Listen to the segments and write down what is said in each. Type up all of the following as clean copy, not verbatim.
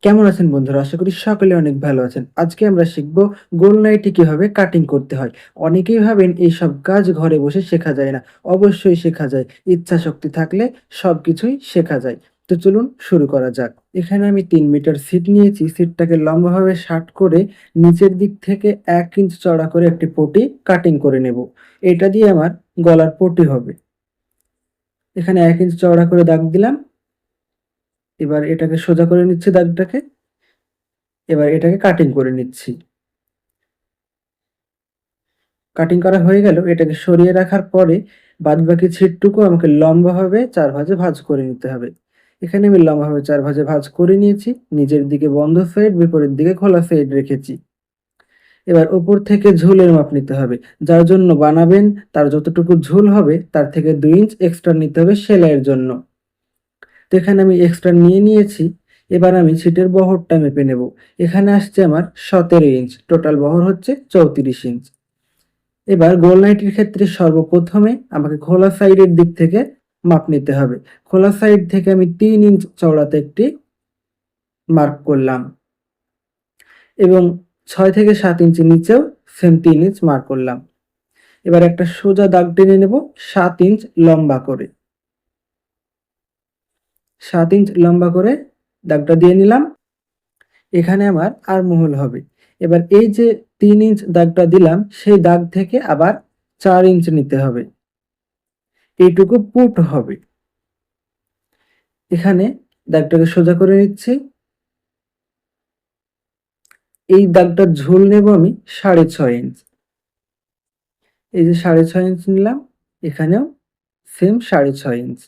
কেমন আছেন বন্ধুরা? আশা করি সকলে অনেক ভালো আছেন। আজকে আমরা শিখব গোল নাইটি কিভাবে কাটিং করতে হয়। অনেকেই ভাবেন এইসব কাজ ঘরে বসে শেখা যায় না। অবশ্যই শেখা যায়। ইচ্ছাশক্তি থাকলে সবকিছুই শেখা যায়। তো চলুন শুরু করা যাক। এখানে আমি ৩ মিটার ছিট নিয়েছি। ছিটটাকে লম্বাভাবে শার্ট করে নিচের দিক থেকে ১ ইঞ্চ চওড়া করে একটি পটি কাটিং করে নেব। এটা দিয়ে আমার গলার পটি হবে। এখানে ১ ইঞ্চ চওড়া করে দাগ দিলাম। এবার এটাকে সোজা করে নিচ্ছি দাগটাকে। এবার এটাকে কাটিং করে নিচ্ছি। কাটিং করা হয়ে গেল। এটাকে সরিয়ে রাখার পরে বাদবাকি ছিটটুকু আমাকে লম্বাভাবে ৪ ভাঁজে ভাঁজ করে নিতে হবে। এখানে আমি লম্বাভাবে ৪ ভাঁজে ভাঁজ করে নিয়েছি। নিচের দিকে বন্ধ সাইড, বিপরীত দিকে খোলা সাইড রেখেছি। এবার উপর থেকে ঝুলের মাপ নিতে হবে। যার জন্য বানাবেন তার যতটুকু ঝুল হবে তার থেকে ২ ইঞ্চ এক্সট্রা নিতে হবে সেলাইয়ের জন্য। তো এখানে আমি এক্সট্রা নিয়ে নিয়েছি। এবার আমি ছিটের বহরটা মেপে নেব। এখানে আসছে আমার ১৭ ইঞ্চ। টোটাল বহর হচ্ছে ৩৪ ইঞ্চ। এবার গোল নাইটির ক্ষেত্রে সর্বপ্রথমে আমাকে খোলা সাইডের দিক থেকে মাপ নিতে হবে। খোলা সাইড থেকে আমি ৩ ইঞ্চ চওড়াতে একটি মার্ক করলাম এবং ৬ থেকে ৭ ইঞ্চি নিচেও সেম ৩ ইঞ্চ মার্ক করলাম। এবার একটা সোজা দাগ টেনে নেব ৭ ইঞ্চ লম্বা করে। ৭ ইঞ্চ লম্বা করে দাগটা দিয়ে নিলাম। এখানে আমার আর্মহোল হবে। এবার এই যে ৩ ইঞ্চ দাগটা দিলাম সেই দাগ থেকে আবার ৪ ইঞ্চ নিতে হবে। এইটুকু পুট হবে। এখানে দাগটাকে সোজা করে নিচ্ছি। এই দাগটার ঝুল নেব আমি ৬.৫ ইঞ্চ। এই যে ৬.৫ ইঞ্চ নিলাম, এখানেও সেম ৬.৫ ইঞ্চ।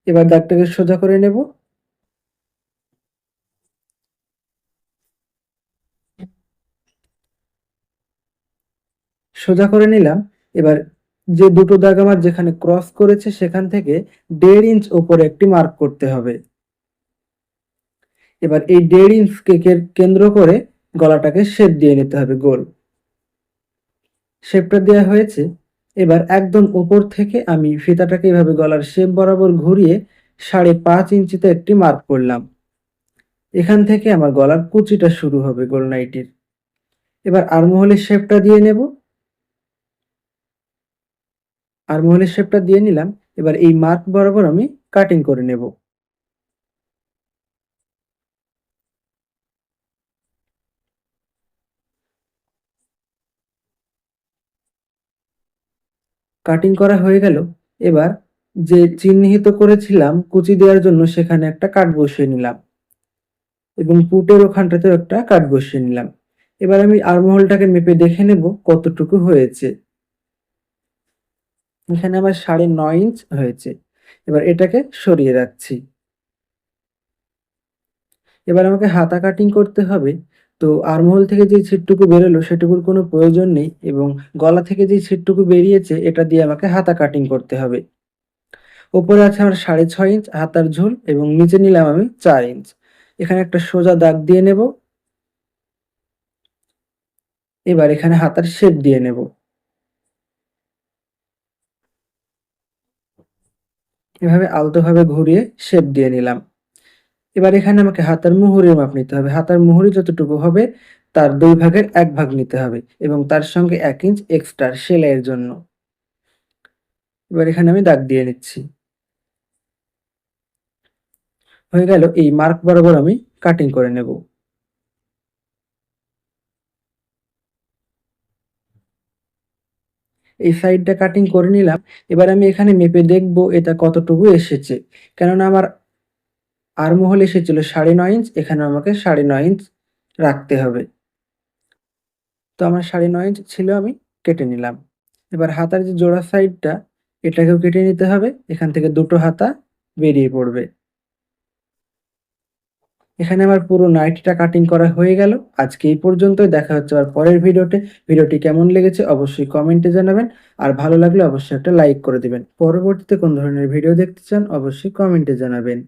এবার দাগটাকে সোজা করে নেব। সোজা করে নিলাম। এবার যে দুটো দাগ আমার যেখানে ক্রস করেছে সেখান থেকে ১.৫ ইঞ্চ উপরে একটি মার্ক করতে হবে। এবার এই ১.৫ ইঞ্চকে কেন্দ্র করে গলাটাকে শেপ দিয়ে নিতে হবে গোল। শেপটা দেওয়া হয়েছে। এবার একদম উপর থেকে আমি ফিতাটাকে এভাবে গলার শেপ বরাবর ঘুরিয়ে ৫.৫ ইঞ্চিতে একটি মার্ক করলাম। এখান থেকে আমার গলার কুচিটা শুরু হবে গোল নাইটির। এবার আর্মহোলের শেপটা দিয়ে নেব। আর্মহোলের শেপটা দিয়ে নিলাম। এবার এই মার্ক বরাবর আমি কাটিং করে নেব। কাটিং করা হয়ে গেল। এবার যে চিহ্নিত করেছিলাম কুচি দেওয়ার জন্য সেখানে একটা কাট বসিয়ে নিলাম এবং পুটের ওখানটাতেও একটা কাট বসিয়ে নিলাম। এবার আমি আর্মহোলটাকে মেপে দেখে নেব কতটুকু হয়েছে। এখানে আমার ৯.৫ ইঞ্চ হয়েছে। এবার এটাকে সরিয়ে রাখছি। এবার আমাকে হাতা কাটিং করতে হবে। তো আর্মহোল থেকে যে ছিটটুকু বেরোলো সেটুকুর কোনো প্রয়োজন নেই এবং গলা থেকে যে ছিটটুকু বেরিয়েছে এটা দিয়ে আমাকে হাতা কাটিং করতে হবে। উপরে আছে আমার ৬.৫ ইঞ্চ হাতার ঝুল এবং নিচে নিলাম আমি ৪ ইঞ্চ। এখানে একটা সোজা দাগ দিয়ে নেব। এবার এখানে হাতার শেপ দিয়ে নেব। এভাবে আলতোভাবে ঘুরিয়ে শেপ দিয়ে নিলাম। এবার এখানে আমাকে হাতার মুহুরের মাপ নিতে হবে। হাতার মুহুরি যতটুকু হবে তার ২ ভাগের ১ ভাগ নিতে হবে এবং তার সঙ্গে ১ ইঞ্চ এক্সট্রা সেলাইয়ের জন্য। এবার এখানে আমি দাগ দিয়ে নিচ্ছি। হয়ে গেল। এই মার্ক বরাবর আমি কাটিং করে নেব। এই সাইডটা কাটিং করে নিলাম। এবার আমি এখানে মেপে দেখব এটা কতটুকু এসেছে। কেননা আমার আর্মহোল এসেছিল ৯.৫ ইঞ্চ, এখানে আমাকে ৯.৫ ইঞ্চ রাখতে হবে। তো আমার ৯.৫ ইঞ্চ ছিল, আমি কেটে নিলাম। এবার হাতার যে জোড়া সাইডটা এটাকেও কেটে নিতে হবে। এখান থেকে দুটো হাতা বেরিয়ে পড়বে। এখানে আমার পুরো নাইটিটা কাটিং করা হয়ে গেল। আজকে এই পর্যন্তই। দেখা হচ্ছে আবার পরের ভিডিওতে। ভিডিওটি কেমন লেগেছে অবশ্যই কমেন্টে জানাবেন। আর ভালো লাগলে অবশ্যই একটা লাইক করে দিবেন। পরবর্তীতে কোন ধরনের ভিডিও দেখতে চান অবশ্যই কমেন্টে জানাবেন।